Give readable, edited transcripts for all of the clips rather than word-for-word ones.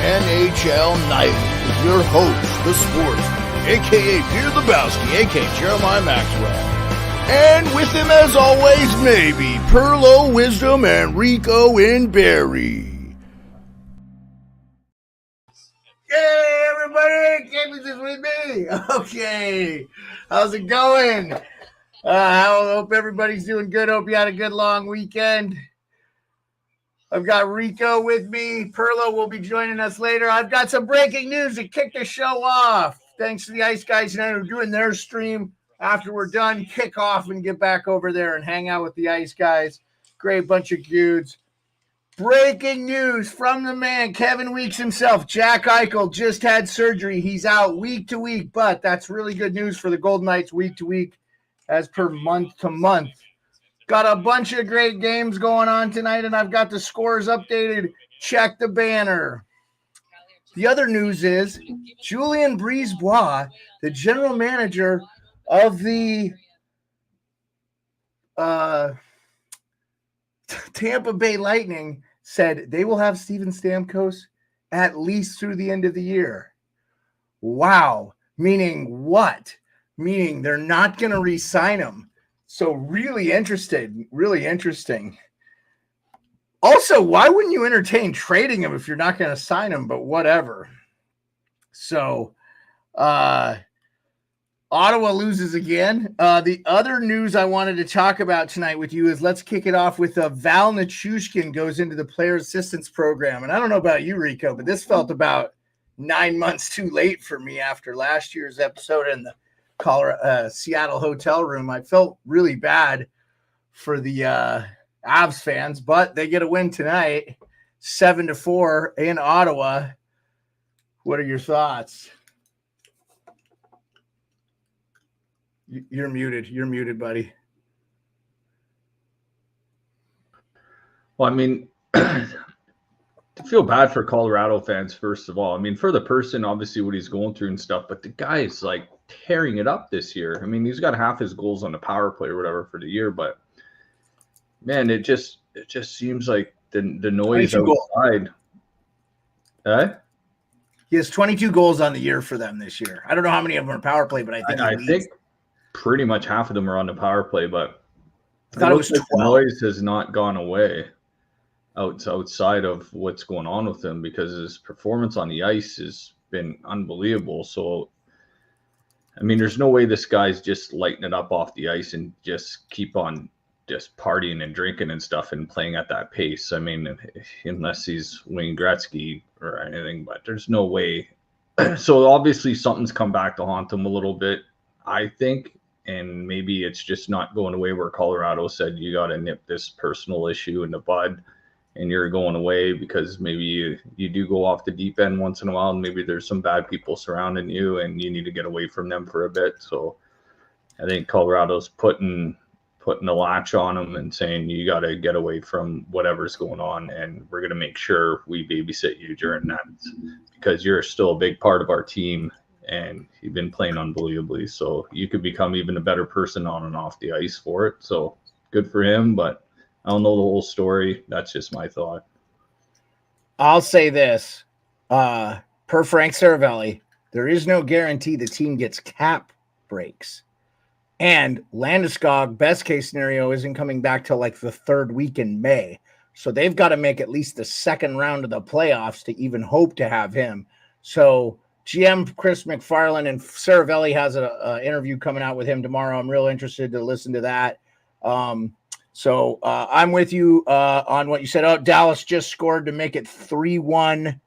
NHL Nightly with your host, the sportsman, a.k.a. Peter Lebowski, a.k.a. Jeremiah Maxwell. And with him, as always, maybe Pearlo, Wisdom, and Rico in Barry. Hey, everybody! Campus is with me. Okay. How's it going? I hope everybody's doing good. Hope you had a good long weekend. I've got Rico with me. Pearlo will be joining us later. I've got some breaking news to kick the show off. Thanks to the Ice Guys tonight who are doing their stream. After we're done, kick off and get back over there and hang out with the Ice Guys. Great bunch of dudes. Breaking news from the man, Kevin Weeks himself. Jack Eichel just had surgery. He's out week to week, but that's really good news for the Golden Knights week to week as per month to month. Got a bunch of great games going on tonight, and I've got the scores updated. Check the banner. The other news is Julien Brisebois, the general manager of the Tampa Bay Lightning, said they will have Steven Stamkos at least through the end of the year. Wow. Meaning what? Meaning they're not going to re-sign him. So really interesting. Also, why wouldn't you entertain trading him if you're not going to sign him? But whatever. So, Ottawa loses again. The other news I wanted to talk about tonight with you is let's kick it off with Val Nichushkin goes into the player assistance program. And I don't know about you, Rico, but this felt about 9 months too late for me after last year's episode in the Seattle hotel room. I felt really bad for the Avs fans, but they get a win tonight, 7-4 in Ottawa. What are your thoughts? You're muted, buddy. Well, I mean, I feel bad for Colorado fans, first of all. I mean, for the person, obviously, what he's going through and stuff, but the guy is like tearing it up this year. I mean, he's got half his goals on the power play or whatever for the year, but man, it just seems like the noise outside. He has 22 goals on the year for them this year. I don't know how many of them are power play, but I think pretty much half of them are on the power play, but I thought it was 12. The noise has not gone away outside of what's going on with him because his performance on the ice has been unbelievable. So, I mean, there's no way this guy's just lighting it up off the ice and just keep on just partying and drinking and stuff and playing at that pace. I mean, unless he's Wayne Gretzky or anything, but there's no way. So obviously something's come back to haunt him a little bit, I think. And maybe it's just not going away where Colorado said you got to nip this personal issue in the bud and you're going away because maybe you do go off the deep end once in a while and maybe there's some bad people surrounding you and you need to get away from them for a bit. So I think Colorado's putting a latch on him and saying you got to get away from whatever's going on and we're going to make sure we babysit you during that because you're still a big part of our team and you've been playing unbelievably. So you could become even a better person on and off the ice for it. So good for him, but I don't know the whole story. That's just my thought. I'll say this. Per Frank Saravelli, there is no guarantee the team gets cap breaks. And Landeskog, best case scenario, isn't coming back till like the third week in May. So they've got to make at least the second round of the playoffs to even hope to have him. So GM Chris McFarland and Saravelli has an interview coming out with him tomorrow. I'm real interested to listen to that. So I'm with you on what you said. Oh, Dallas just scored to make it 3-1.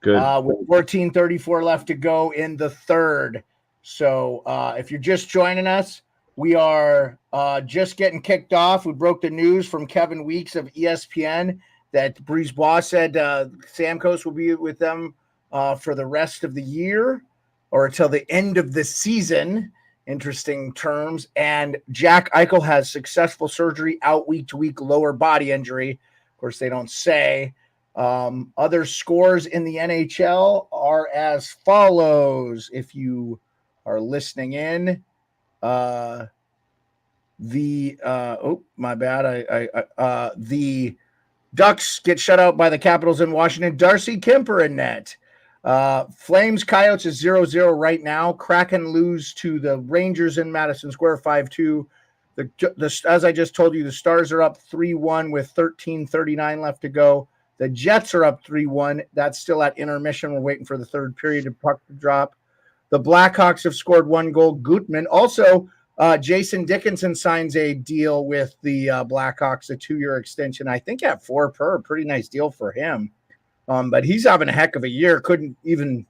Good. With 14:34 left to go in the third. So if you're just joining us, we are just getting kicked off. We broke the news from Kevin Weeks of ESPN that Brisebois said Stamkos will be with them for the rest of the year or until the end of the season. Interesting terms. And Jack Eichel has successful surgery, out week to week, lower body injury. Of course, they don't say. Other scores in the NHL are as follows. If you are listening in, the Ducks get shut out by the Capitals in Washington. Darcy Kemper in net. Flames Coyotes is 0-0 right now. Kraken lose to the Rangers in Madison Square 5-2. As I just told you, the Stars are up 3-1 with 13:39 left to go. The Jets are up 3-1. That's still at intermission. We're waiting for the third period of puck to drop. The Blackhawks have scored 1 goal. Gutman. Also, Jason Dickinson signs a deal with the Blackhawks, a 2-year extension. I think at $4 per. Pretty nice deal for him. But he's having a heck of a year. Couldn't even,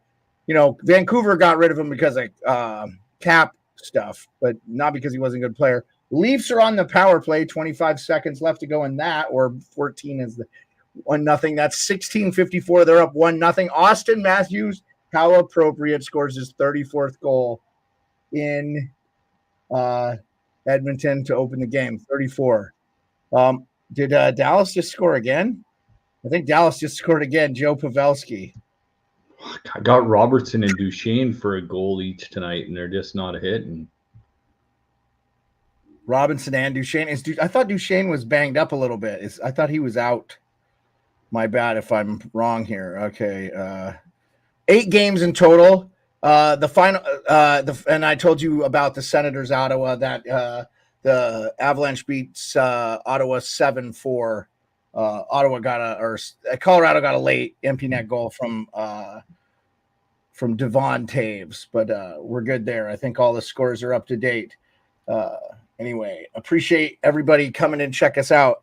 Vancouver got rid of him because of cap stuff, but not because he wasn't a good player. Leafs are on the power play. 25 seconds left to go in that, or 14 is the 1-0. That's 16:54. They're up 1-0. Austin Matthews, how appropriate, scores his 34th goal in Edmonton to open the game. 34. Did Dallas just score again? I think Dallas just scored again. Joe Pavelski. I got Robertson and Duchesne for a goal each tonight, and they're just not hitting. Robinson and Duchesne. I thought Duchesne was banged up a little bit. I thought he was out. My bad if I'm wrong here. Okay. 8 games in total. The final, and I told you about the Senators Ottawa, that the Avalanche beats Ottawa 7-4. Colorado got a late empty net goal from Devon Taves, but we're good there. I think all the scores are up to date. Anyway, appreciate everybody coming and check us out.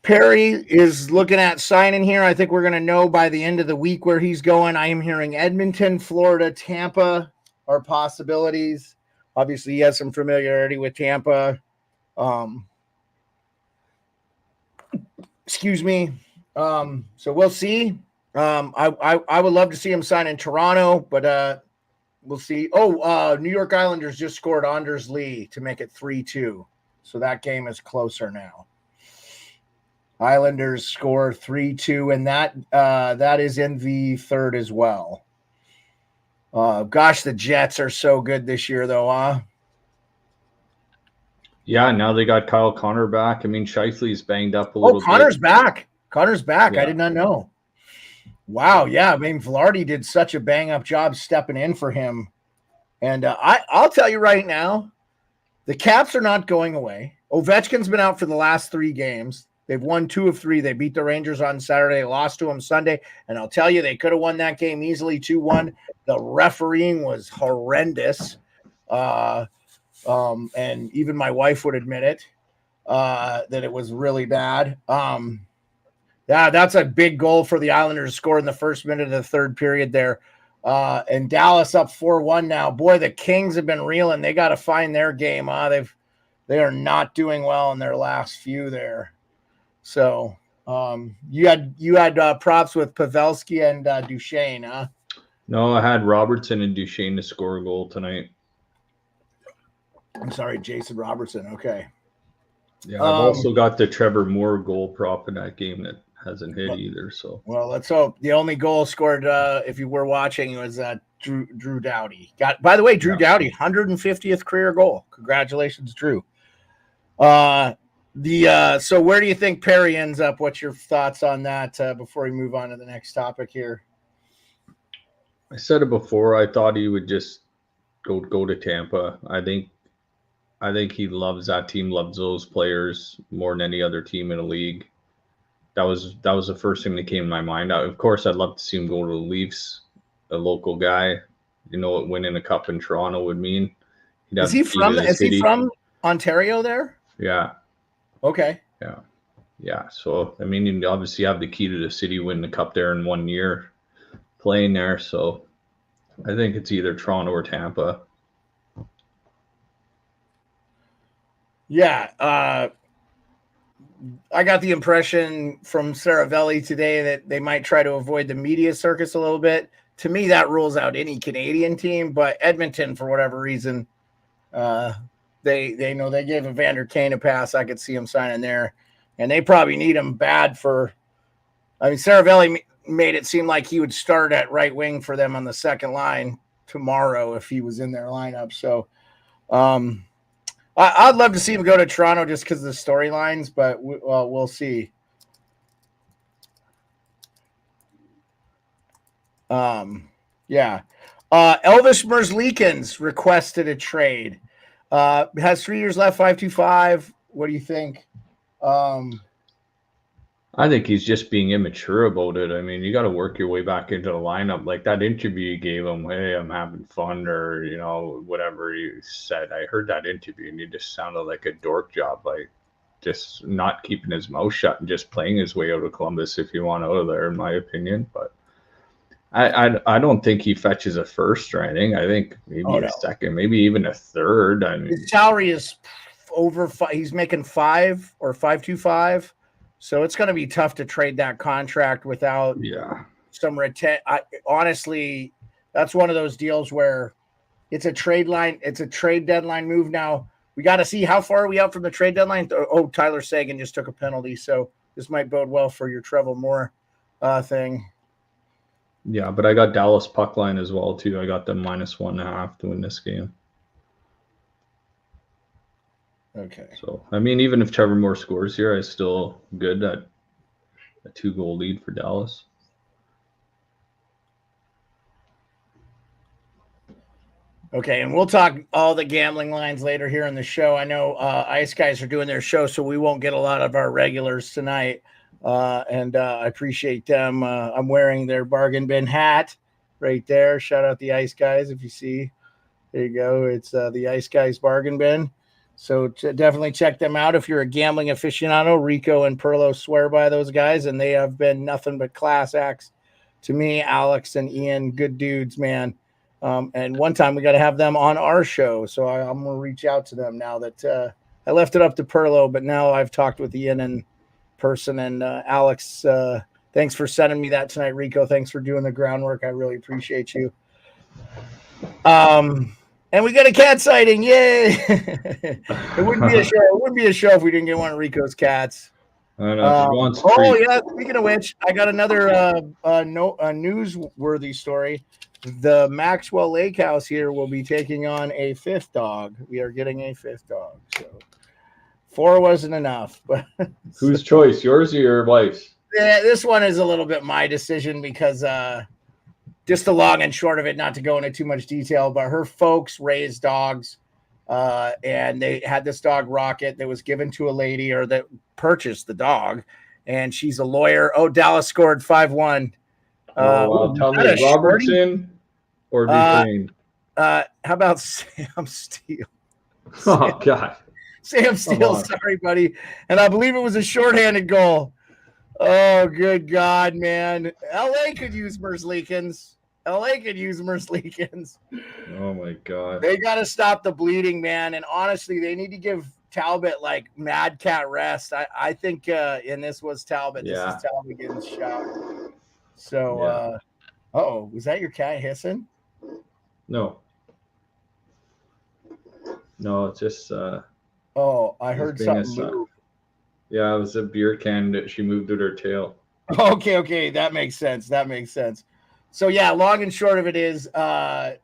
Perry is looking at signing here. I think we're going to know by the end of the week where he's going. I am hearing Edmonton, Florida, Tampa are possibilities. Obviously, he has some familiarity with Tampa. Excuse me. So we'll see. I would love to see him sign in Toronto, but we'll see. New York Islanders just scored Anders Lee to make it 3-2. So that game is closer now. Islanders score 3-2, and that is in the third as well. Gosh, the Jets are so good this year, though, huh? Yeah, now they got Kyle Connor back. I mean, Scheifele's banged up a little bit. Connor's back. Connor's back. Yeah. I did not know. Wow, yeah. I mean, Velarde did such a bang-up job stepping in for him. And I'll tell you right now, the Caps are not going away. Ovechkin's been out for the last 3 games. They've won 2 of 3. They beat the Rangers on Saturday, lost to them Sunday. And I'll tell you, they could have won that game easily 2-1. The refereeing was horrendous. And even my wife would admit it, that it was really bad. That's a big goal for the Islanders to score in the first minute of the third period there. And Dallas up 4-1 now. Boy, the Kings have been reeling. They got to find their game. They are not doing well in their last few there. So you had props with Pavelski and Duchesne, huh? No, I had Robertson and Duchesne to score a goal tonight. I'm sorry, Jason Robertson. Okay. Yeah, I've also got the Trevor Moore goal prop in that game that hasn't hit either. So well, let's hope. The only goal scored, if you were watching, was Drew Doughty. By the way, Drew Doughty, 150th career goal. Congratulations, Drew. So where do you think Perry ends up? What's your thoughts on that before we move on to the next topic here? I said it before. I thought he would just go to Tampa. I think he loves that team, loves those players more than any other team in the league. That was the first thing that came to my mind. Of course, I'd love to see him go to the Leafs, a local guy. You know what winning a cup in Toronto would mean. Is he from Ontario there? Yeah. Okay. Yeah. So, I mean, you obviously have the key to the city, win the cup there in 1 year playing there. So I think it's either Toronto or Tampa. Yeah. I got the impression from Saravelli today that they might try to avoid the media circus a little bit. To me, that rules out any Canadian team, but Edmonton, for whatever reason, they know they gave Evander Kane a pass. I could see him signing there, and they probably need him bad for. I mean, Saravelli made it seem like he would start at right wing for them on the second line tomorrow if he was in their lineup. So, I'd love to see him go to Toronto just because of the storylines, but we'll see. Yeah. Elvis Merzlinkins requested a trade. Has 3 years left, 5.25. What do you think? I think he's just being immature about it. I mean, you got to work your way back into the lineup. Like that interview you gave him, hey, I'm having fun, or, whatever you said. I heard that interview and he just sounded like a dork job, like just not keeping his mouth shut and just playing his way out of Columbus if you want out of there, in my opinion. But I don't think he fetches a first or anything. I think maybe a second, maybe even a third. I mean, his salary is over. He's making 5 or 5.25. So it's going to be tough to trade that contract without some retention. Honestly, that's one of those deals where it's a trade deadline move. Now we got to see how far are we out from the trade deadline. Oh, Tyler Seguin just took a penalty, so this might bode well for your Trevor Moore thing. Yeah, but I got Dallas puck line as well too. I got them -1.5 to win this game. Okay. So, I mean, even if Trevor Moore scores here, I still good at a 2-goal lead for Dallas. Okay, and we'll talk all the gambling lines later here in the show. I know Ice Guys are doing their show, so we won't get a lot of our regulars tonight, and I appreciate them. I'm wearing their bargain bin hat right there. Shout out the Ice Guys if you see. There you go. It's the Ice Guys bargain bin. So definitely check them out if you're a gambling aficionado. Rico and Pearlo swear by those guys, and they have been nothing but class acts to me. Alex and Ian, good dudes, man. And one time we got to have them on our show. So I'm going to reach out to them now that I left it up to Pearlo, but now I've talked with Ian in person. And Alex, thanks for sending me that tonight. Rico, thanks for doing the groundwork. I really appreciate you. And we got a cat sighting. Yay. It wouldn't be a show. It wouldn't be a show if we didn't get one of Rico's cats. I know. Yeah. Speaking of which, I got another newsworthy story. The Maxwell Lake House here will be taking on a 5th dog. We are getting a 5th dog. So 4 wasn't enough. But whose choice? Yours or your wife's? Yeah, this one is a little bit my decision because just the long and short of it, not to go into too much detail, but her folks raised dogs, and they had this dog Rocket that was given to a lady or that purchased the dog, and she's a lawyer. Oh, Dallas scored 5-1. Tell me, Robertson or Duquesne? How about Sam Steele? Oh, God. Sam Steele, sorry, buddy. And I believe it was a shorthanded goal. Oh, good God, man. LA could use Merzlinkins. Oh, my God. They got to stop the bleeding, man. And honestly, they need to give Talbot like mad cat rest. I think, and this was Talbot. This is Talbot getting shot. So, was that your cat hissing? No, it's just. I heard something move. Yeah, it was a beer can that she moved with her tail. Okay, that makes sense. So yeah, long and short of it is, not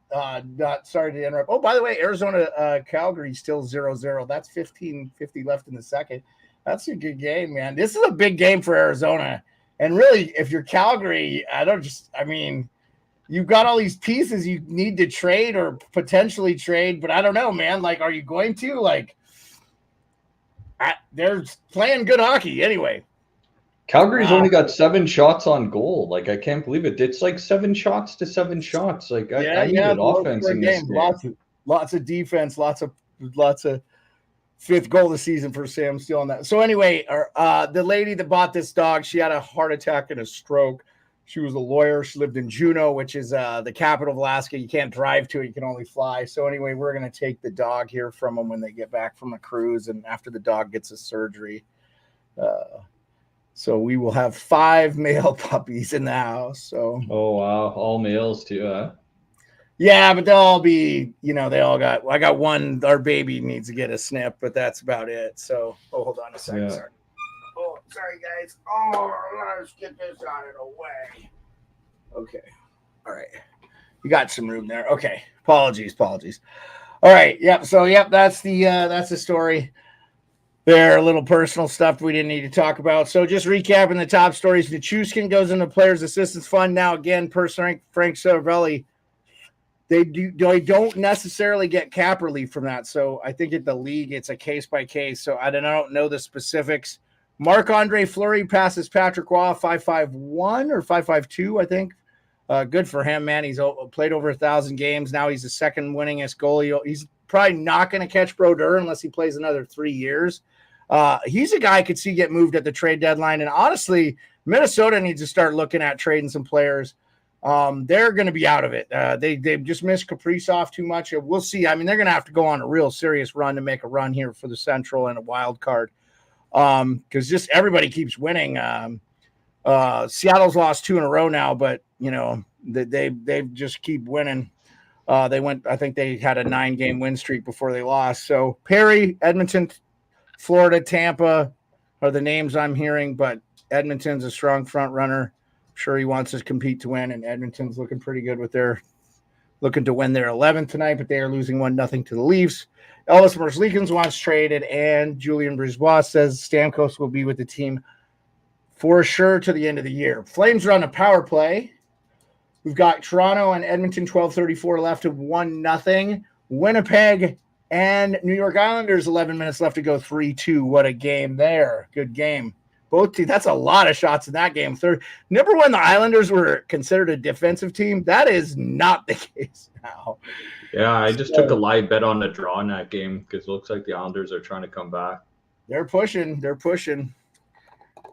sorry to interrupt. Oh, by the way, Arizona, Calgary still 0-0. That's 15:50 left in the second. That's a good game, man. This is a big game for Arizona. And really, if you're Calgary, you've got all these pieces you need to trade or potentially trade, but I don't know, man. Like, are you going to? Like, they're playing good hockey anyway. Calgary's only got 7 shots on goal. Like, I can't believe it. It's like 7 shots to 7 shots. Like, I needed offense in this game. Lots of defense, lots of 5th goal of the season for Sam Steele on that. So anyway, the lady that bought this dog, she had a heart attack and a stroke. She was a lawyer. She lived in Juneau, which is the capital of Alaska. You can't drive to it. You can only fly. So anyway, we're going to take the dog here from them when they get back from the cruise and after the dog gets a surgery. So we will have 5 male puppies in the house. So. Oh, wow. All males too, huh? Yeah, but they'll all be, I got one, our baby needs to get a snip, but that's about it. So, hold on a second. Yeah. Sorry. Oh, sorry, guys. Oh, let's get this out of the way. Okay. All right. You got some room there. Okay. Apologies. All right. Yep. So, that's the story. There, a little personal stuff we didn't need to talk about. So just recapping the top stories. Nichushkin goes into Players Assistance Fund now. Again, per Frank Saravelli, they don't necessarily get cap relief from that. So I think at the league, it's a case by case. So I don't know the specifics. Marc-Andre Fleury passes Patrick Roy 5.51 or 5.52, I think. Good for him, man. He's played over 1,000 games. Now he's the second winningest goalie. He's probably not going to catch Brodeur unless he plays another 3 years. He's a guy I could see get moved at the trade deadline. And honestly, Minnesota needs to start looking at trading some players. They're going to be out of it. They've just missed Kaprizov too much. We'll see. I mean, they're going to have to go on a real serious run to make a run here for the Central and a wild card. Because just everybody keeps winning. Seattle's lost 2 in a row now, but they just keep winning. I think they had a 9-game win streak before they lost. So Perry, Edmonton, Florida, Tampa are the names I'm hearing, but Edmonton's a strong front runner. I'm sure he wants to compete to win, and Edmonton's looking pretty good with looking to win their 11th tonight, but they are losing 1-0 to the Leafs. Elvis Merzlinkins wants traded, and Julian Brisebois says Stamkos will be with the team for sure to the end of the year. Flames run a power play. We've got Toronto and Edmonton 12:34 left of 1-0. Winnipeg and New York Islanders 11 minutes left to go 3-2. What a game there. Good game. Both teams. That's a lot of shots in that game. Remember when the Islanders were considered a defensive team? That is not the case now. Yeah, I just took a live bet on the draw in that game because it looks like the Islanders are trying to come back. They're pushing.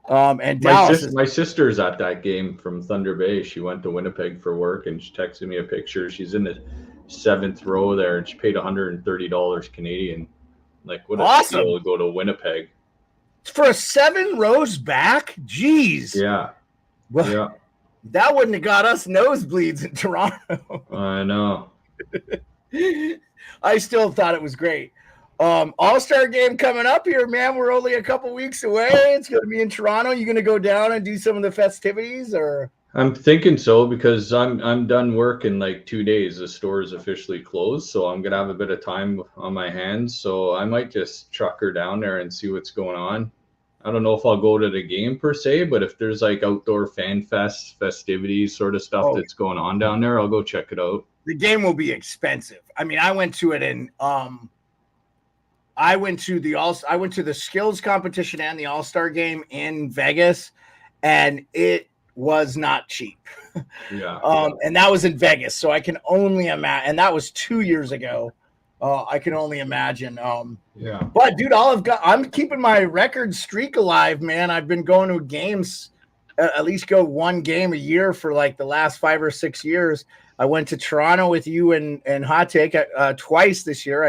And Dallas. My sister's at that game from Thunder Bay. She went to Winnipeg for work, and she texted me a picture. She's in the 7th row there, and she paid $130 Canadian. Like, what a awesome steal to go to Winnipeg. For 7 rows back? Jeez. Yeah. Well, yeah. That wouldn't have got us nosebleeds in Toronto. I know. I still thought it was great. All-Star game coming up here, man. We're only a couple weeks away. It's going to be in Toronto. You going to go down and do some of the festivities, or? I'm thinking so because I'm done work in like 2 days. The store is officially closed, so I'm gonna have a bit of time on my hands. So I might just truck her down there and see what's going on. I don't know if I'll go to the game per se, but if there's like outdoor fan festivities sort of stuff that's going on down there, I'll go check it out. The game will be expensive. I mean, I went to it in I went to the skills competition and the All-Star game in Vegas, and it was not cheap. Yeah. And that was in Vegas, so I can only imagine. And that was 2 years ago. I can only imagine. Yeah. But dude, I'm keeping my record streak alive, man. I've been going to games, at least go 1 game a year for like the last 5 or 6 years. I went to Toronto with you and Hot Take twice this year.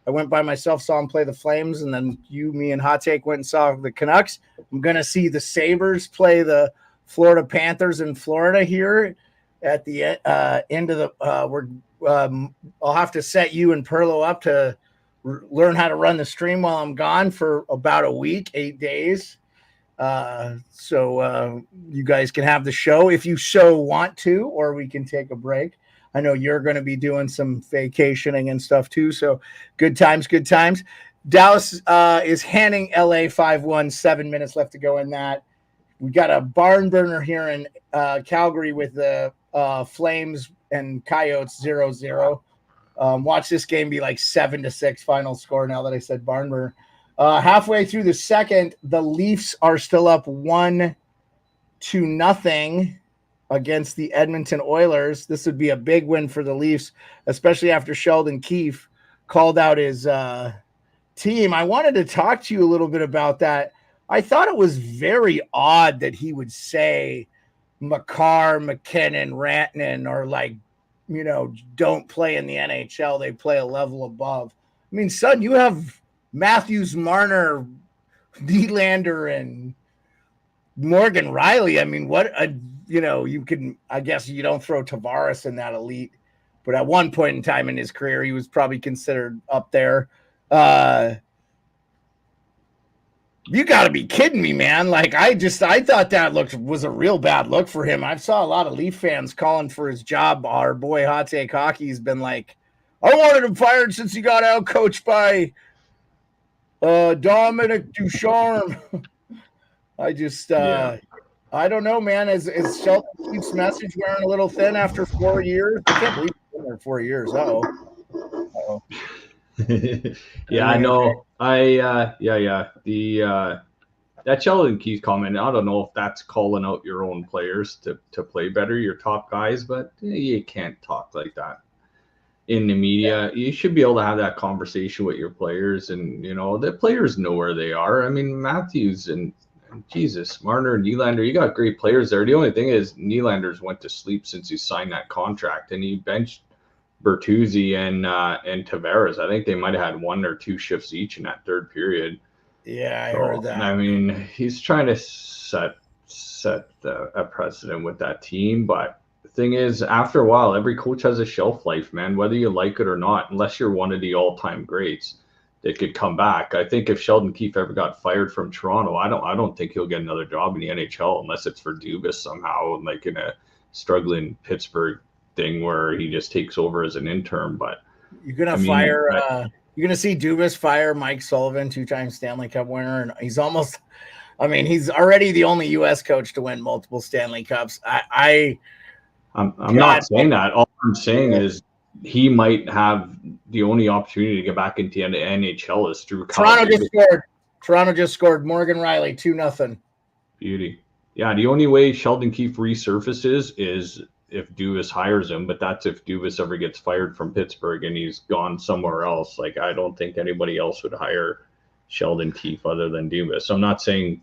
I went by myself, saw him play the Flames, and then me and Hot Take went and saw the Canucks. I'm going to see the Sabres play the Florida Panthers in Florida here at the end of the I'll have to set you and Pearlo up to learn how to run the stream while I'm gone for about a week, 8 days. So you guys can have the show if you so want to, or we can take a break. I know you're going to be doing some vacationing and stuff too. So good times. Dallas is handing LA 5-1, 7 minutes left to go in that. We got a barn burner here in Calgary with the Flames and Coyotes 0-0. Watch this game be like 7-6 final score now that I said barn burner. Halfway through the second, the Leafs are still up 1-0 against the Edmonton Oilers. This would be a big win for the Leafs, especially after Sheldon Keefe called out his team. I wanted to talk to you a little bit about that. I thought it was very odd that he would say Makar, McKinnon, Rantanen, or don't play in the NHL. They play a level above. I mean, son, you have Matthews, Marner, Nylander, and Morgan Riley. I mean, you can, I guess you don't throw Tavares in that elite, but at one point in time in his career, he was probably considered up there. You got to be kidding me, man. Like, I thought that was a real bad look for him. I saw a lot of Leaf fans calling for his job. Our boy Hot Take Hockey's been like, I wanted him fired since he got out coached by Dominic Ducharme. I just, I don't know, man. Is Sheldon Keefe's message wearing a little thin after 4 years? I can't believe he's been there 4 years. Uh-oh. Yeah, I know. That Sheldon Keefe comment, I don't know if that's calling out your own players to play better, your top guys, but you can't talk like that in the media. You should be able to have that conversation with your players, and the players know where they are. I mean, Matthews and Jesus, Marner, Nylander, you got great players there. The only thing is Nylander's went to sleep since he signed that contract, and he benched Bertuzzi and Tavares. I think they might have had 1 or 2 shifts each in that third period. Yeah, I heard that. I mean, he's trying to set a precedent with that team, but the thing is, after a while, every coach has a shelf life, man, whether you like it or not, unless you're one of the all-time greats. They could come back. I think if Sheldon Keefe ever got fired from Toronto, I don't think he'll get another job in the NHL unless it's for Dubas somehow, like in a struggling Pittsburgh thing where he just takes over as an intern. But you're gonna you're gonna see Dubas fire Mike Sullivan, 2-time Stanley Cup winner, and he's almost. I mean, he's already the only U.S. coach to win multiple Stanley Cups. I'm not saying that. All I'm saying is he might have the only opportunity to get back into the NHL is through Toronto just scored. Morgan Riley 2-0. Beauty. Yeah, the only way Sheldon Keefe resurfaces is if Dubas hires him, but that's if Dubas ever gets fired from Pittsburgh and he's gone somewhere else. Like, I don't think anybody else would hire Sheldon Keefe other than Dubas. So I'm not saying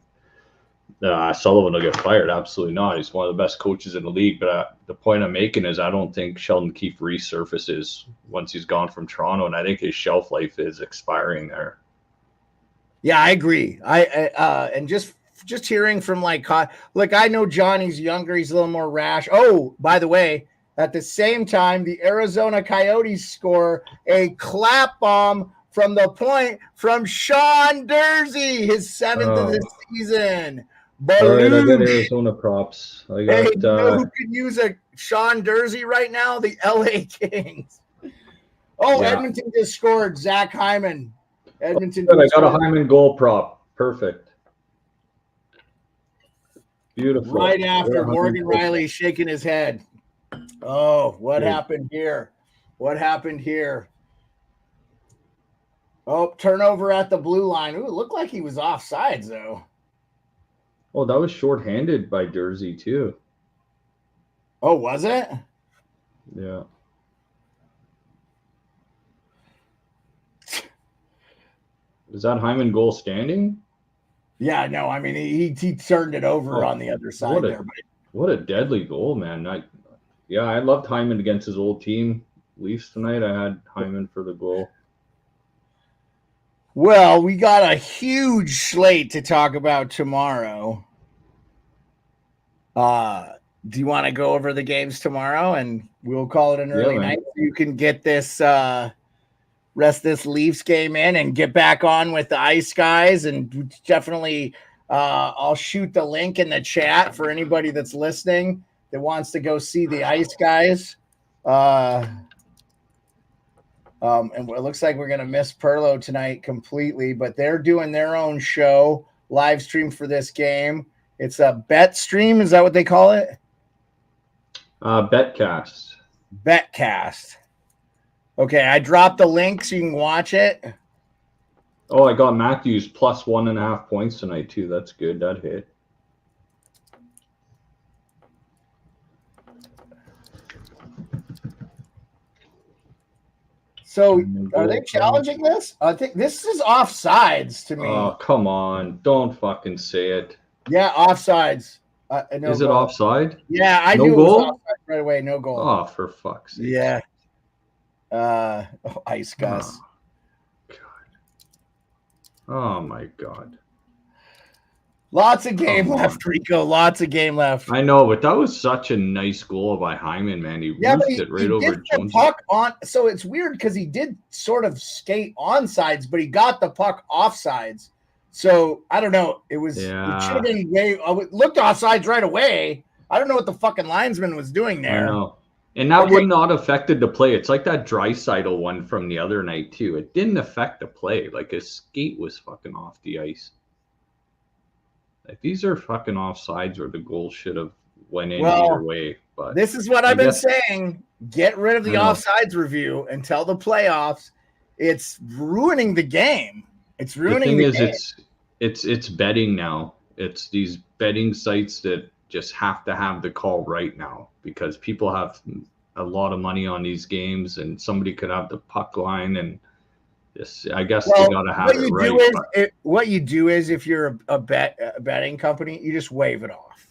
Sullivan will get fired. Absolutely not. He's one of the best coaches in the league. But the point I'm making is I don't think Sheldon Keefe resurfaces once he's gone from Toronto, and I think his shelf life is expiring there. Yeah, I agree. And just hearing from like I know Johnny's younger. He's a little more rash. Oh, by the way, at the same time, the Arizona Coyotes score a clap bomb from the point from Sean Durzi, his 7th of the season. All right, I got Arizona props. I got. Hey, you know who could use a Sean Durzi right now? The LA Kings. Oh, yeah. Edmonton just scored. Zach Hyman. Edmonton. Good, I got a Hyman goal prop. Perfect. Beautiful. Right after Morgan Riley shaking his head. Oh, what happened here? What happened here? Oh, turnover at the blue line. Ooh, it looked like he was offsides, though. Oh, that was shorthanded by Durzi, too. Oh, was it? Yeah. Is that Hyman goal standing? Yeah, no. I mean, he turned it over on the other side there. What a deadly goal, man. I loved Hyman against his old team. Leafs tonight, I had Hyman for the goal. Well, we got a huge slate to talk about tomorrow. Do you want to go over the games tomorrow, and we'll call it an early night so you can get this rest this Leafs game in and get back on with the Ice guys, and definitely I'll shoot the link in the chat for anybody that's listening that wants to go see the Ice guys. And it looks like we're going to miss Pearlo tonight completely, but they're doing their own show, live stream for this game. It's a bet stream. Is that what they call it? Betcast. Betcast. Okay, I dropped the link so you can watch it. Oh, I got Matthews plus 1.5 points tonight, too. That's good. That hit. So are they challenging this? I think this is offsides to me. Oh, come on. Don't fucking say it. Yeah, offsides. Is it offside? Yeah, I knew it was offside right away. No goal. Oh, for fuck's sake. Yeah. Ice Gus. Oh, God. Oh, my God. Lots of game left, Rico. Lots of game left. I know, but that was such a nice goal by Hyman, man. He roofed it right over Jones. Puck on, so it's weird because he did sort of skate onsides, but he got the puck offsides. So I don't know. It was it should have been it looked offsides right away. I don't know what the fucking linesman was doing there. I know. And that Okay. would not affected the play. It's like that Draisaitl one from the other night too. It didn't affect the play. Like his skate was fucking off the ice. Like these are fucking offsides, or the goal should have went in either Well, way. But this is what I I've been guess saying. Get rid of the I know offsides review until the playoffs. It's ruining the game. It's the ruining thing the is, game. it's betting now. It's these betting sites that just have to have the call right now because people have a lot of money on these games, and somebody could have the puck line, and this I guess they Well, got to have what it you right. do is But what you do is if you're a betting company, you just waive it off.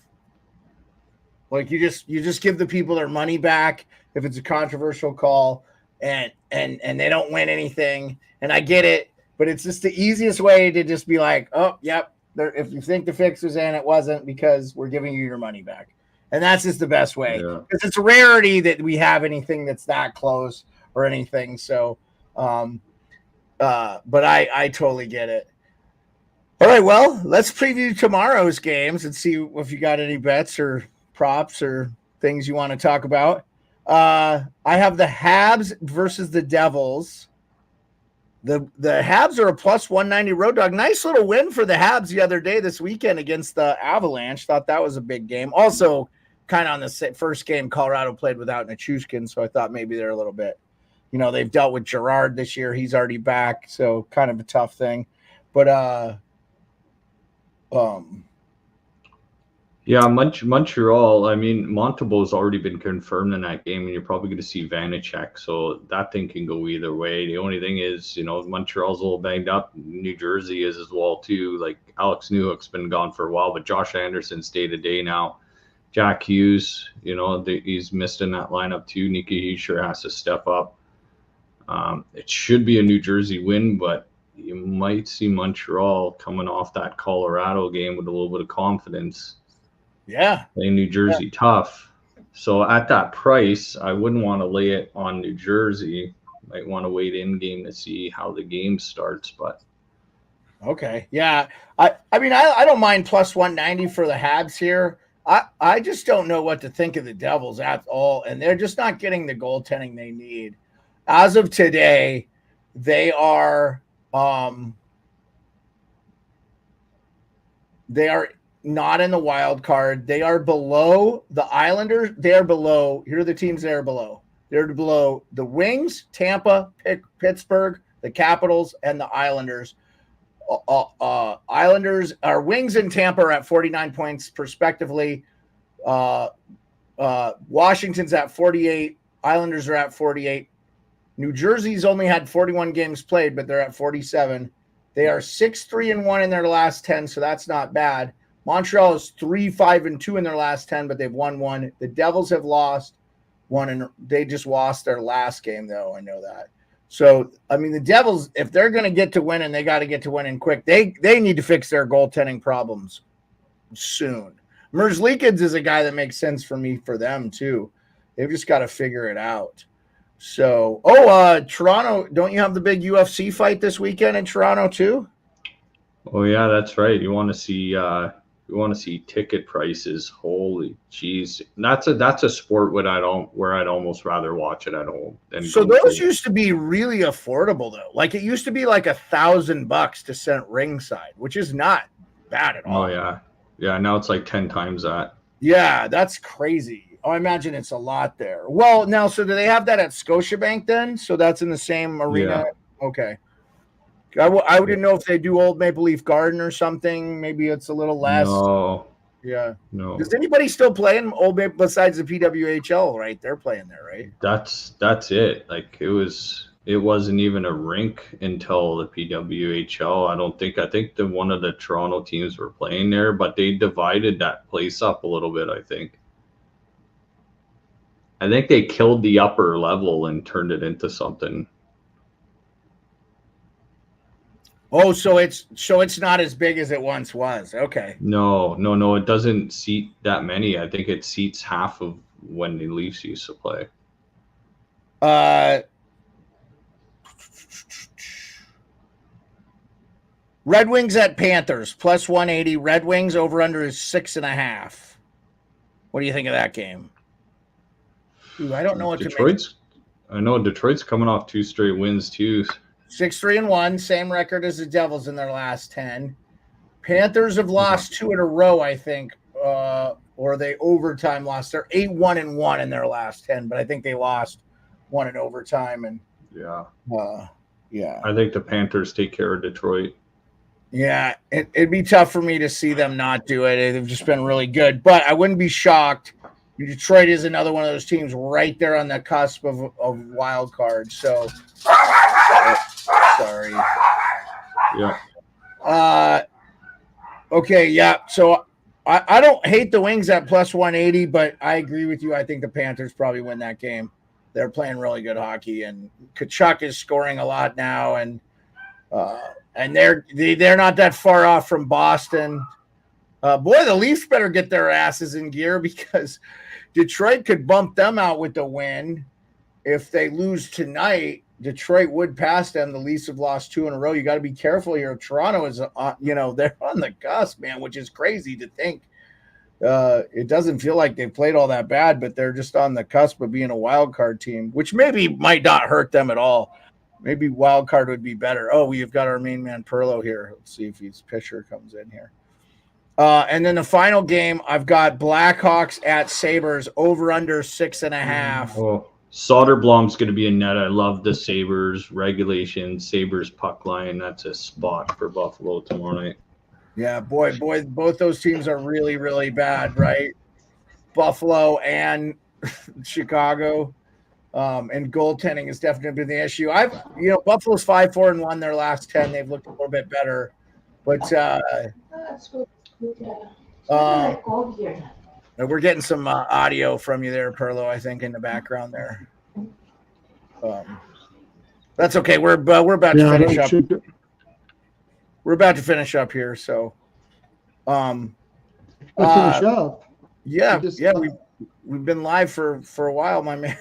Like you just give the people their money back if it's a controversial call, and they don't win anything. And I get it, but it's just the easiest way to just be like, oh, yep. If you think the fix was in, it wasn't, because we're giving you your money back. And that's just the best way, yeah, because it's a rarity that we have anything that's that close or anything. So, but I totally get it. All right, well, let's preview tomorrow's games and see if you got any bets or props or things you want to talk about. I have the Habs versus the Devils. The Habs are a plus 190 road dog. Nice little win for the Habs the other day this weekend against the Avalanche. Thought that was a big game. Also, kind of on the first game, Colorado played without Nichushkin, so I thought maybe they're a little bit, they've dealt with Gerard this year. He's already back, so kind of a tough thing. But yeah, Montreal. I mean, Montembeau's already been confirmed in that game, and you're probably going to see Vanacek. So that thing can go either way. The only thing is, Montreal's a little banged up. New Jersey is as well too. Like Alex Newhook's been gone for a while, but Josh Anderson's day to day now. Jack Hughes, he's missed in that lineup too. Nikki Hischier has to step up. It should be a New Jersey win, but you might see Montreal coming off that Colorado game with a little bit of confidence. Yeah. Playing New Jersey tough. So at that price, I wouldn't want to lay it on New Jersey. Might want to wait in game to see how the game starts. But okay. Yeah. I mean, I don't mind plus 190 for the Habs here. I just don't know what to think of the Devils at all. And they're just not getting the goaltending they need. As of today, they are not in the wild card. They are below the Islanders. They are below. Here are the teams they are below. They're below the Wings, Tampa, Pittsburgh, the Capitals, and the Islanders. Islanders are Wings and Tampa are at 49 points respectively. Washington's at 48. Islanders are at 48. New Jersey's only had 41 games played, but they're at 47. They are 6-3-1 in their last 10, so that's not bad. Montreal is 3-5-2 in their last 10, but they've won one. The Devils have lost one, and they just lost their last game, though. I know that. So, I mean, the Devils, if they're going to get to winning, they got to get to winning quick. They need to fix their goaltending problems soon. Merzlinkins is a guy that makes sense for them, too. They've just got to figure it out. So, Toronto, don't you have the big UFC fight this weekend in Toronto, too? oh yeah, that's right. You want to see ticket prices. Holy jeez, that's a sport where I'd almost rather watch it at home than. So those used to be really affordable, though. Like it used to be like $1,000 to sit ringside, which is not bad at all. Oh yeah. Now it's like 10 times that. Yeah, that's crazy. Oh, I imagine it's a lot there. Well, now, so do they have that at Scotiabank then? So that's in the same arena? Yeah. Okay. I wouldn't know if they do Old Maple Leaf Garden or something. Maybe it's a little less. No. Yeah. No. Does anybody still play in Old Maple besides the PWHL, right? They're playing there, right? That's it. Like it wasn't even a rink until the PWHL. I think one of the Toronto teams were playing there, but they divided that place up a little bit, I think. I think they killed the upper level and turned it into something. Oh, so it's not as big as it once was. Okay. No. It doesn't seat that many. I think it seats half of when the Leafs used to play. Red Wings at Panthers plus 180. Red Wings over under is 6.5. What do you think of that game? Ooh, I don't know what I know Detroit's coming off 2 straight wins too. 6-3-1, same record as the Devils in their last 10. Panthers have lost 2 in a row, I think, or they overtime lost. They're 8-1-1 in their last 10, but I think they lost 1 in overtime. And yeah, I think the Panthers take care of Detroit. Yeah, it'd be tough for me to see them not do it. They've just been really good, but I wouldn't be shocked. Detroit is another one of those teams right there on the cusp of wild card. So, sorry. Yeah. Okay, yeah. So I don't hate the Wings at plus 180, but I agree with you. I think the Panthers probably win that game. They're playing really good hockey, and Tkachuk is scoring a lot now, and they're not that far off from Boston. Boy, the Leafs better get their asses in gear because Detroit could bump them out with the win. If they lose tonight, Detroit would pass them. The Leafs have lost 2 in a row. You got to be careful here. Toronto is, they're on the cusp, man, which is crazy to think. It doesn't feel like they've played all that bad, but they're just on the cusp of being a wild card team, which maybe might not hurt them at all. Maybe wild card would be better. Oh, we've got our main man Pearlo here. Let's see if his pitcher comes in here. And then the final game, I've got Blackhawks at Sabres over under 6.5. Oh, Soderblom's going to be in net. I love the Sabres regulation, Sabres puck line. That's a spot for Buffalo tomorrow night. Yeah, boy, both those teams are really, really bad, right? Buffalo and Chicago. And goaltending has definitely been the issue. Buffalo's 5-4-1 their last 10. They've looked a little bit better, but we're getting some audio from you there, Pearlo, I think, in the background there. That's okay. We're about to finish up. We're about to finish up here, so finish up. Yeah, we've been live for a while, my man.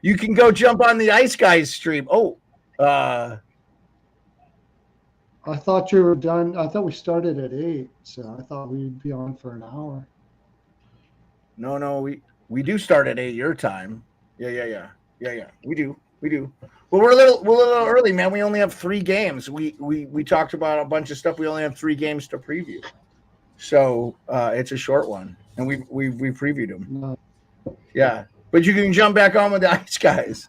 You can go jump on the Ice Guys stream. I thought you were done. I thought we started at 8, so I thought we'd be on for an hour. No, we do start at 8 your time. Yeah. We do. Well, we're a little early, man. We only have 3 games. We talked about a bunch of stuff. We only have 3 games to preview, so it's a short one, and we previewed them. No. Yeah, but you can jump back on with the Ice Guys.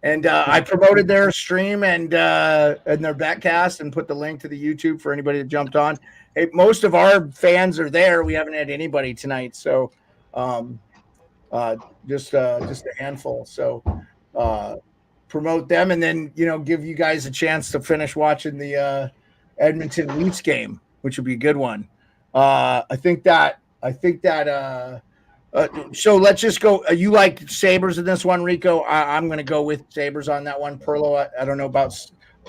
And I promoted their stream and their Betcast and put the link to the YouTube for anybody that jumped on. Hey, most of our fans are there. We haven't had anybody tonight, so just a handful. So promote them, and then give you guys a chance to finish watching the Edmonton Leafs game, which would be a good one. I think that. So let's just go. You like Sabres in this one, Rico? I'm going to go with Sabres on that one. Perlo, I don't know about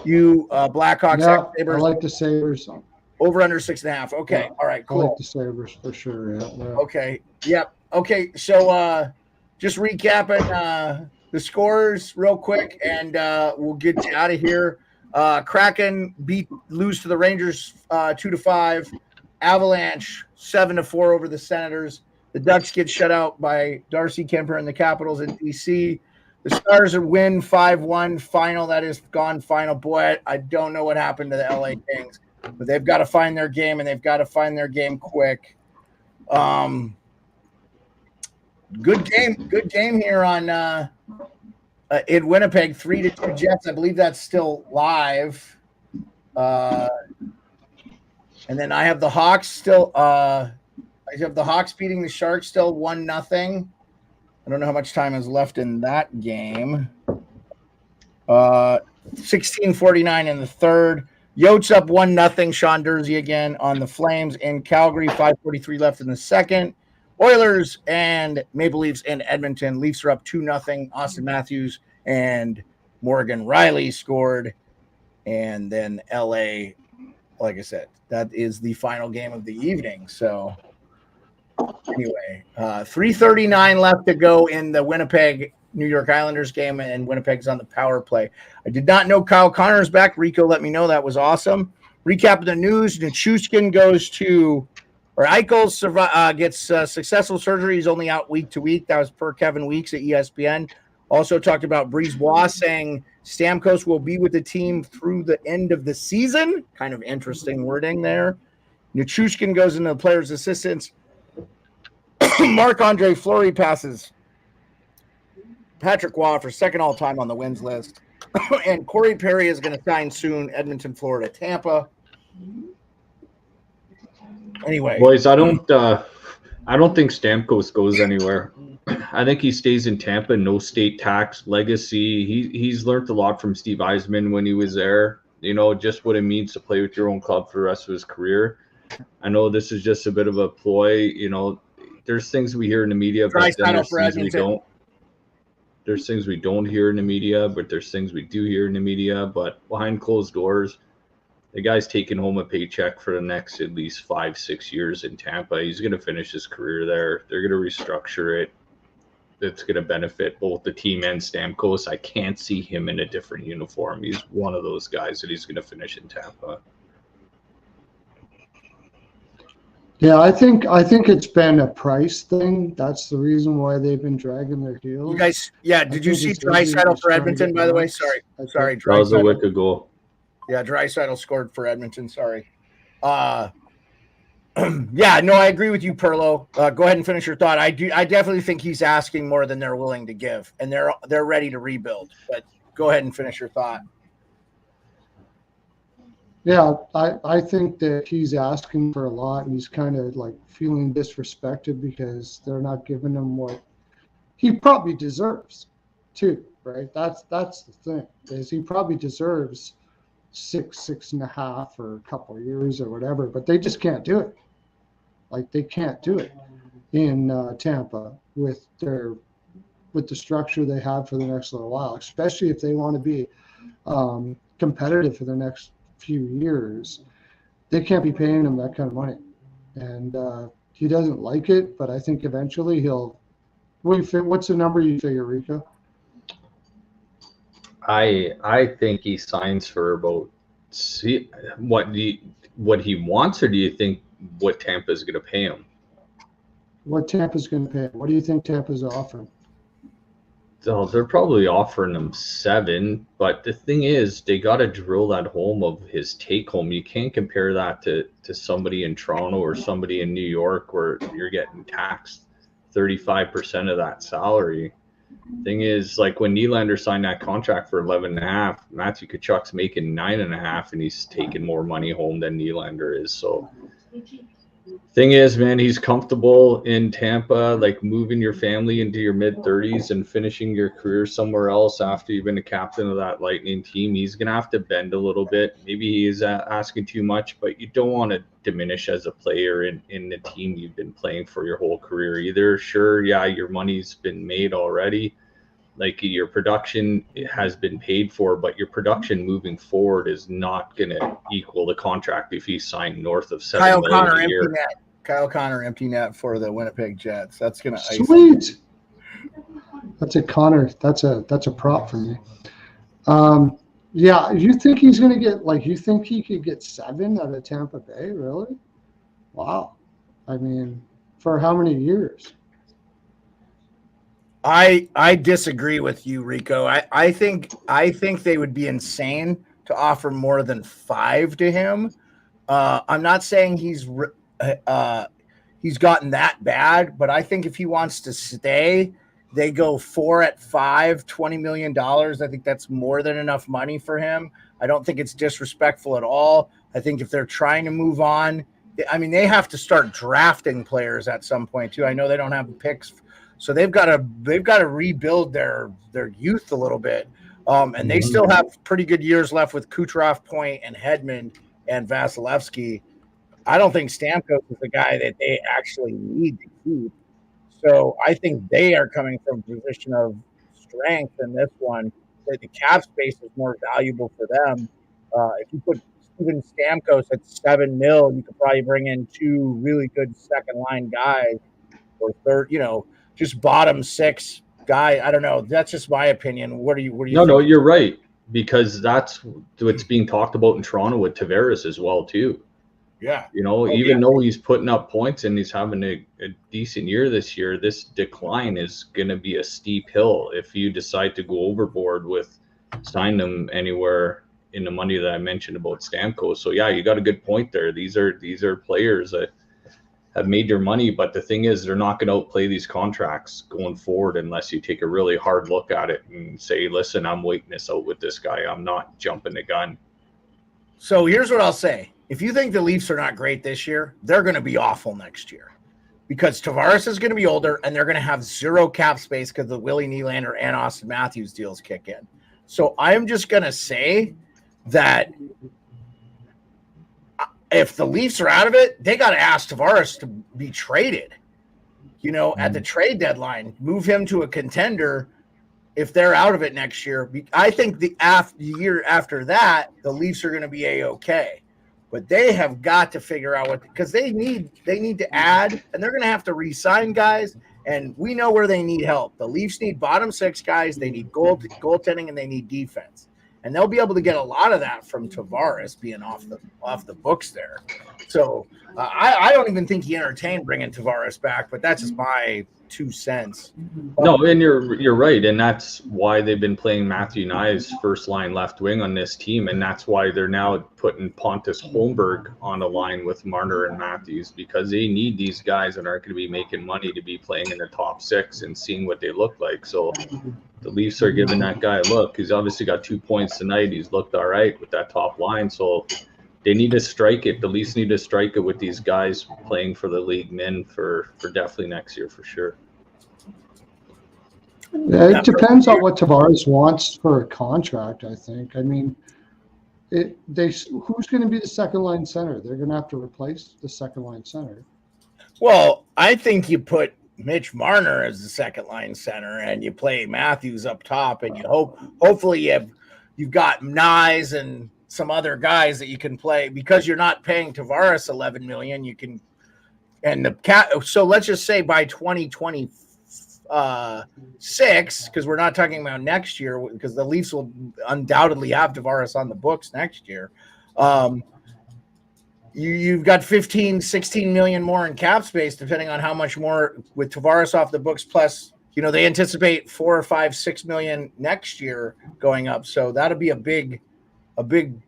you. Blackhawks, Yeah, Sabres. I like the Sabres. Over under 6.5. Okay, all right, cool. I like the Sabres for sure. Yeah. Okay, yep. Okay, so just recapping the scores real quick, and we'll get you out of here. Kraken lose to the Rangers 2-5. Avalanche 7-4 over the Senators. The Ducks get shut out by Darcy Kemper and the Capitals in D.C. The Stars win 5-1 final. That is gone final. Boy, I don't know what happened to the L.A. Kings, but they've got to find their game, and they've got to find their game quick. Good game here on in Winnipeg, 3-2 Jets. I believe that's still live. And then I have the Hawks still. I have the Hawks beating the Sharks still 1-0. I don't know how much time is left in that game. 16:49 in the third. Yotes up 1-0. Sean Dursey again on the Flames in Calgary. 5:43 left in the second. Oilers and Maple Leafs in Edmonton. Leafs are up 2-0. Austin Matthews and Morgan Riley scored. And then LA, like I said, that is the final game of the evening. So anyway, 3:39 left to go in the Winnipeg New York Islanders game, and Winnipeg's on the power play. I did not know Kyle Connor's back. Rico let me know. That was awesome. Recap of the news. Nichushkin goes to Eichel gets successful surgery. He's only out week to week. That was per Kevin Weeks at ESPN. Also talked about Brisebois saying Stamkos will be with the team through the end of the season. Kind of interesting wording there. Nichushkin goes into the players' assistants. Marc-Andre Fleury passes Patrick Waugh for second all-time on the wins list. And Corey Perry is going to sign soon, Edmonton, Florida, Tampa. Anyway, boys, I don't think Stamkos goes anywhere. I think he stays in Tampa. No state tax, legacy. He's learned a lot from Steve Yzerman when he was there. Just what it means to play with your own club for the rest of his career. I know this is just a bit of a ploy. There's things we hear in the media, but then there's things we don't. There's things we don't hear in the media, but there's things we do hear in the media. But behind closed doors, the guy's taking home a paycheck for the next at least 5-6 years in Tampa. He's going to finish his career there. They're going to restructure it. It's going to benefit both the team and Stamkos. I can't see him in a different uniform. He's one of those guys that he's going to finish in Tampa. Yeah, I think it's been a price thing. That's the reason why they've been dragging their heels. You guys, did you see Draisaitl for Edmonton, by the way? Sorry. That was a wicked goal. Yeah, Draisaitl scored for Edmonton. Sorry. I agree with you, Pearlo. Go ahead and finish your thought. I definitely think he's asking more than they're willing to give, and they're ready to rebuild. But go ahead and finish your thought. Yeah, I think that he's asking for a lot, and he's kind of like feeling disrespected because they're not giving him what he probably deserves, too. Right? That's the thing, is he probably deserves 6.5 or a couple of years or whatever, but they just can't do it. Like, they can't do it in Tampa with the structure they have for the next little while, especially if they want to be competitive for the next few years. They can't be paying him that kind of money, and he doesn't like it. But I think eventually he'll. What's the number you figure, Rico? I think he signs for about what he wants, or do you think what Tampa's going to pay him? What Tampa's going to pay him? What do you think Tampa's offering? So they're probably offering him 7, but the thing is, they got to drill that home of his take home. You can't compare that to somebody in Toronto or somebody in New York where you're getting taxed 35% of that salary. Thing is, like when Nylander signed that contract for 11.5, Matthew Tkachuk's making 9.5, and he's taking more money home than Nylander is. So thing is, man, he's comfortable in Tampa, like moving your family into your mid-30s and finishing your career somewhere else after you've been a captain of that Lightning team. He's going to have to bend a little bit. Maybe he is asking too much, but you don't want to diminish as a player in the team you've been playing for your whole career either. Sure, yeah, your money's been made already. Like your production has been paid for, but your production moving forward is not going to equal the contract if you sign north of $7 million a year. Kyle Connor empty net for the Winnipeg Jets. That's going to sweet. That's a Connor. That's a prop for me. Yeah, you think he's going to get you think he could get 7 out of Tampa Bay? Really? Wow. I mean, for how many years? I disagree with you, Rico. I think they would be insane to offer more than 5 to him. I'm not saying he's gotten that bad, but I think if he wants to stay, they go 4 at 5, $20 million. I think that's more than enough money for him. I don't think it's disrespectful at all. I think if they're trying to move on, I mean, they have to start drafting players at some point too. I know they don't have picks. So they've got to rebuild their youth a little bit, and they still have pretty good years left with Kucherov, Point, and Hedman and Vasilevsky. I don't think Stamkos is the guy that they actually need to keep. So I think they are coming from a position of strength in this one. That the cap space is more valuable for them. If you put Steven Stamkos at $7 million, you could probably bring in 2 really good second line guys or third, just bottom 6 guy. I don't know. That's just my opinion. What do you think? No, you're right, because that's what's being talked about in Toronto with Tavares as well too. Yeah. Even though he's putting up points and he's having a decent year this year, this decline is going to be a steep hill if you decide to go overboard with sign them anywhere in the money that I mentioned about Stamkos. So yeah, you got a good point there. These are players that have made their money, but the thing is, they're not going to outplay these contracts going forward unless you take a really hard look at it and say, listen, I'm waiting this out with this guy. I'm not jumping the gun. So here's what I'll say. If you think the Leafs are not great this year, they're going to be awful next year because Tavares is going to be older and they're going to have zero cap space because the Willie Nylander and Austin Matthews deals kick in. So I'm just going to say that if the Leafs are out of it, they got to ask Tavares to be traded, at the trade deadline, move him to a contender if they're out of it next year. I think the year after that, the Leafs are going to be A-okay. But they have got to figure out because they need to add, and they're going to have to re-sign guys, and we know where they need help. The Leafs need bottom six guys, they need goaltending, and they need defense. And they'll be able to get a lot of that from Tavares being off the books there. So I don't even think he entertained bringing Tavares back, but that's just my 2 cents. No, and you're right, and that's why they've been playing Matthew Knies first line left wing on this team, and that's why they're now putting Pontus Holmberg on a line with Marner and Matthews, because they need these guys that aren't going to be making money to be playing in the top six and seeing what they look like. So the Leafs are giving that guy a look. He's obviously got 2 points tonight. He's looked all right with that top line, so they need to strike it. The Leafs need to strike it with these guys playing for the league men for definitely next year for sure. Yeah, it depends on what Tavares wants for a contract, I think. I mean, who's going to be the second line center? They're going to have to replace the second line center. Well, I think you put Mitch Marner as the second line center and you play Matthews up top, and you hopefully you've got Nyes and some other guys that you can play because you're not paying Tavares $11 million. You can, and the cap. So let's just say by 2026, because we're not talking about next year, because the Leafs will undoubtedly have Tavares on the books next year. You've got 15, 16 million more in cap space, depending on how much more with Tavares off the books. Plus, they anticipate 4 or 5, 6 million next year going up. So that'll be a big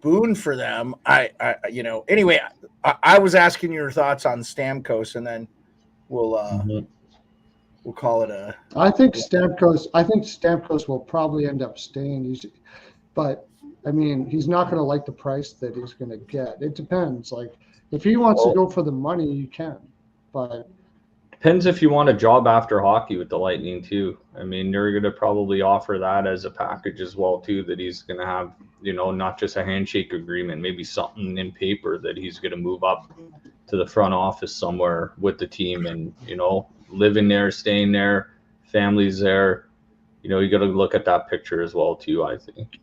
boon for them. Anyway, I was asking your thoughts on Stamkos, and then we'll call it a. I think Stamkos will probably end up staying. But I mean, he's not going to like the price that he's going to get. It depends. Like, if he wants to go for the money, you can. But depends if you want a job after hockey with the Lightning too. I mean, they're going to probably offer that as a package as well too. That he's going to have, not just a handshake agreement, maybe something in paper that he's going to move up to the front office somewhere with the team, and living there, staying there, families there. You got to look at that picture as well too, I think.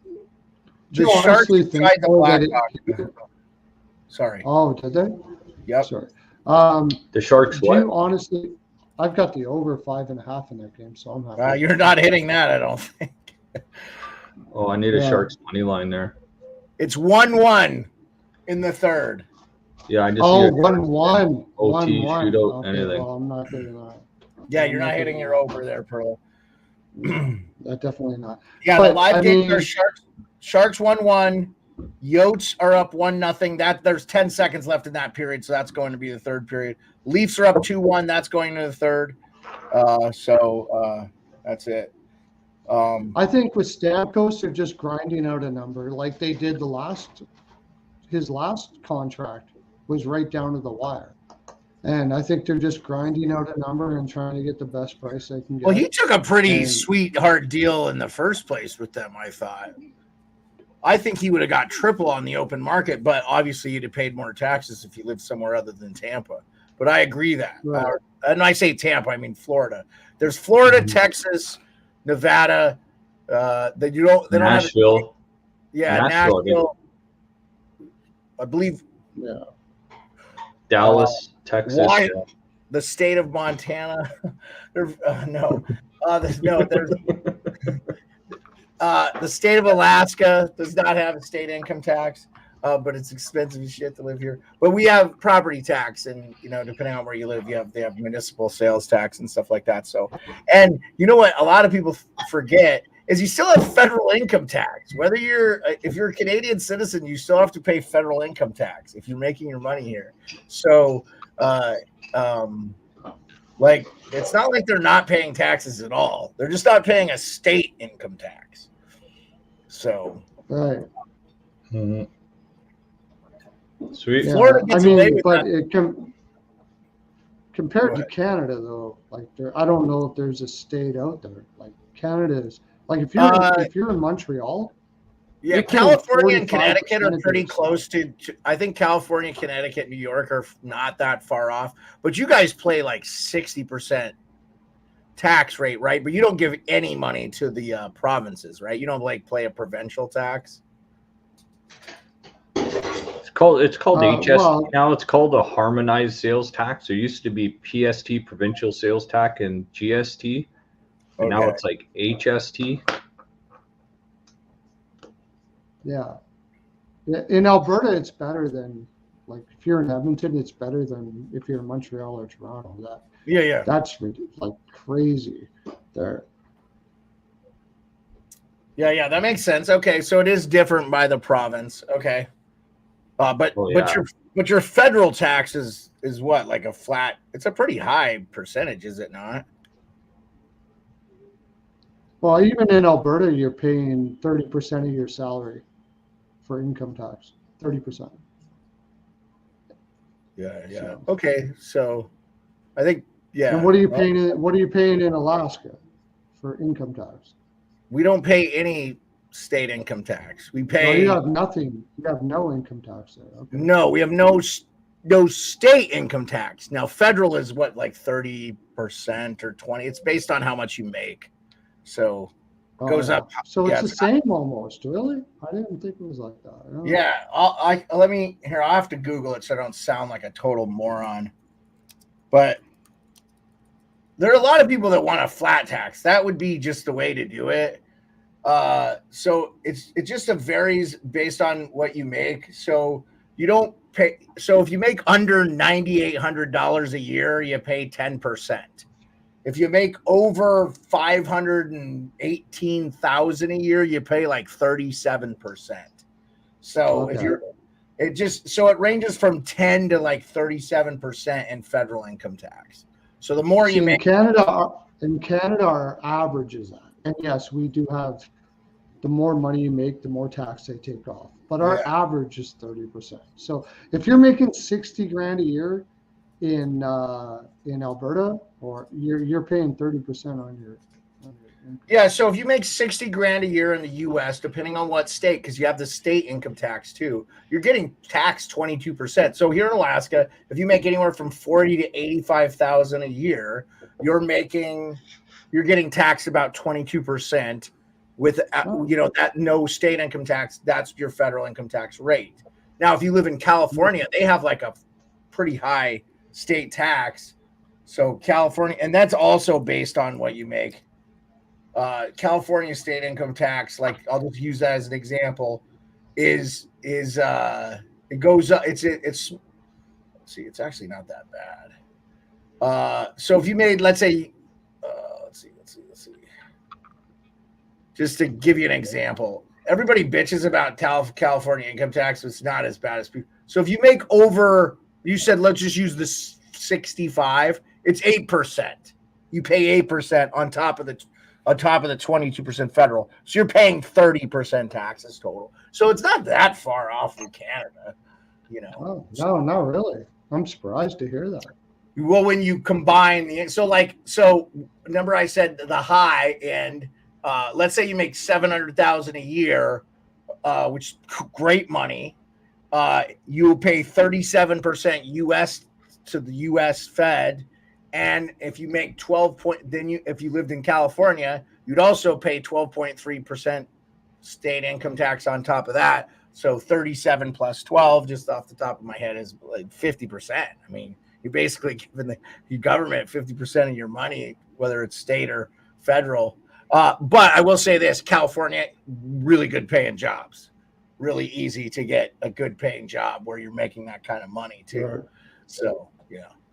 The Sharks tried the Blackhawks. Sorry. Oh, did they? Yep. Sorry. The Sharks. Honestly, I've got the over 5.5 in that game, so I'm happy. You're not hitting that, I don't think. Oh, I need a Sharks money line there. It's 1-1 in the third. Yeah, I just. 1-1. OT, 1-1. shootout, Okay, anything. well, I'm not hitting that. Yeah, you're not hitting your over there, Pearl. Definitely not. Yeah, but the live games are Sharks 1-1. Yotes are up 1-0. There's 10 seconds left in that period, so that's going to be the third period. Leafs are up 2-1. That's going to the third. So that's it. I think with Stamkos, they're just grinding out a number like they did his last contract was right down to the wire. And I think they're just grinding out a number and trying to get the best price they can get. Well, he took a pretty sweetheart deal in the first place with them, I thought. I think he would have got triple on the open market, but obviously you'd have paid more taxes if you lived somewhere other than Tampa. But I agree that. Right. And I say Tampa, I mean Florida. There's Florida, Texas, Nevada. They don't Nashville. Nashville. I believe. Yeah. Dallas, Texas. The state of Montana. There's the state of Alaska does not have a state income tax. but it's expensive as shit to live here. But we have property tax, and depending on where you live, they have municipal sales tax and stuff like that. So, and you know what? A lot of people forget is you still have federal income tax. Whether if you're a Canadian citizen, you still have to pay federal income tax if you're making your money here. So, like it's not like they're not paying taxes at all. They're just not paying a state income tax. So, Right. Mm-hmm. Sweet. Yeah, Florida gets away with but that. Compared to Canada, though, like I don't know if there's a state out there like Canada is. Like if you're in Montreal, yeah, California and Connecticut are pretty close to. I think California, Connecticut, New York are not that far off. But you guys play like 60% tax rate, right? But you don't give any money to the provinces, right? You don't like play a provincial tax. It's called HST well, now. It's called a harmonized sales tax. There used to be PST, provincial sales tax, and GST. And now it's like HST. Yeah. In Alberta, it's better than, like, if you're in Edmonton, it's better than if you're in Montreal or Toronto. That's like crazy there. Yeah, that makes sense. Okay, so it is different by the province. Okay, but your federal tax is what, like a flat? It's a pretty high percentage, is it not? Well, even in Alberta, you're paying 30% of your salary for income tax. 30%. Yeah. So. Okay, so I think And what are you paying? What are you paying in Alaska for income tax? We don't pay any state income tax. We pay. No, you have nothing. You have no income tax there. Okay. No, we have no state income tax. Now, federal is what, like 30% or 20%. It's based on how much you make. So it goes up. So it's the same almost, really? I didn't think it was like that. Yeah. I'll have to Google it so I don't sound like a total moron. But there are a lot of people that want a flat tax. That would be just the way to do it. So it just varies based on what you make. So you don't pay. So if you make under $9,800 a year, you pay 10%. If you make over $518,000 a year, you pay like 37%. So it ranges from 10 to like 37% in federal income tax. So the more you make in Canada, our average is that. And yes, we do have, the more money you make, the more tax they take off. But our average is 30%. So if you're making 60 grand a year in Alberta, or you're paying 30% on your income. Yeah, so if you make 60 grand a year in the US, depending on what state, because you have the state income tax too, you're getting taxed 22%. So here in Alaska, if you make anywhere from 40 to 85,000 a year, you're getting taxed about 22% with that no state income tax. That's your federal income tax rate. Now, if you live in California, they have like a pretty high state tax. So California, and that's also based on what you make. California state income tax, like I'll just use that as an example, is it goes up. It's actually not that bad. So if you made, let's say, let's see, just to give you an example, everybody bitches about California income tax. It's not as bad as people. So if you make over, you said, let's just use this 65, it's 8%. You pay 8% on top of the 22% federal. So you're paying 30% taxes total. So it's not that far off from Canada, Oh, no, not really. I'm surprised to hear that. Well, when you combine remember I said the high end, let's say you make $700,000 a year, which is great money. You pay 37% US to the US Fed. And if you make if you lived in California, you'd also pay 12.3% state income tax on top of that. So 37 plus 12, just off the top of my head, is like 50%. I mean, you're basically giving the government 50% of your money, whether it's state or federal. But I will say this: California, really good paying jobs. really easy to get a good paying job where you're making that kind of money too. Right. So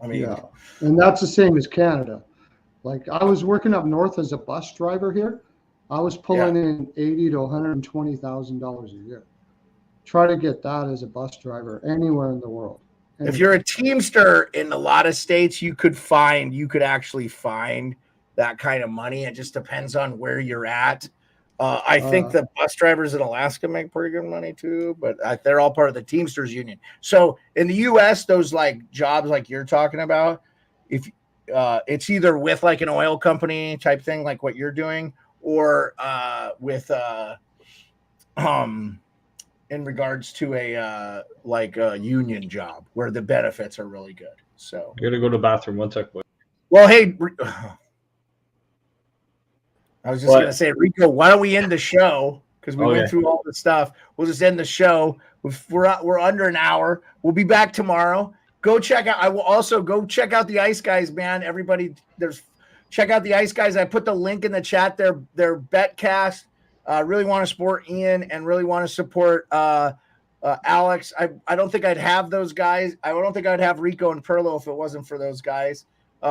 I mean, Yeah, and that's the same as Canada. Like I was working up north as a bus driver here. I was pulling in $80,000 to $120,000 a year. Try to get that as a bus driver anywhere in the world. if you're a Teamster in a lot of states, you could actually find that kind of money. It just depends on where you're at. I think the bus drivers in Alaska make pretty good money too, but they're all part of the Teamsters union. So in the U.S., those like jobs like you're talking about, if it's either with like an oil company type thing, like what you're doing, or with in regards to a union job where the benefits are really good. So I gotta go to the bathroom. One sec, boy. well, hey, I was just going to say, Rico, why don't we end the show? Because we went through all the stuff. We'll just end the show. We're under an hour. We'll be back tomorrow. Go check out. I will also go check out the Ice Guys, man. Everybody, check out the Ice Guys. I put the link in the chat. Their BetCast. Really want to support Ian and really want to support Alex. I don't think I'd have those guys. I don't think I'd have Rico and Pearlo if it wasn't for those guys.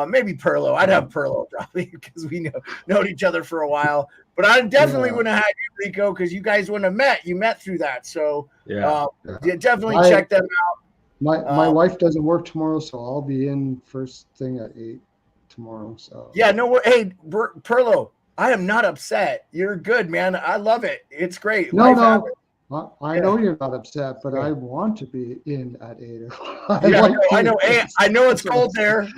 Maybe Pearlo. I'd have Pearlo probably because we known each other for a while. But I definitely wouldn't have had you, Rico, because you guys wouldn't have met. You met through that. So definitely check them out. My wife doesn't work tomorrow, so I'll be in first thing at 8 tomorrow. So no. Hey, Pearlo, I am not upset. You're good, man. I love it. It's great. No. I know you're not upset, but I want to be in at 8. I know. Hey, I know it's cold there,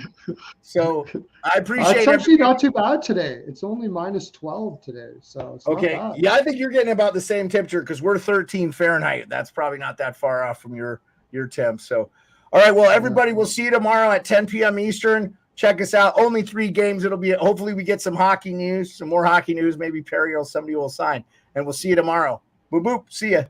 so I appreciate it. It's actually not too bad today. It's only -12 today, so it's okay. Not bad. Yeah, I think you're getting about the same temperature because we're 13 Fahrenheit. That's probably not that far off from your temp. So, all right. Well, everybody, we'll see you tomorrow at 10 p.m. Eastern. Check us out. Only 3 games. It'll be. Hopefully, we get some hockey news, some more hockey news. Maybe Perry or somebody will sign, and we'll see you tomorrow. Boop, boop. See ya.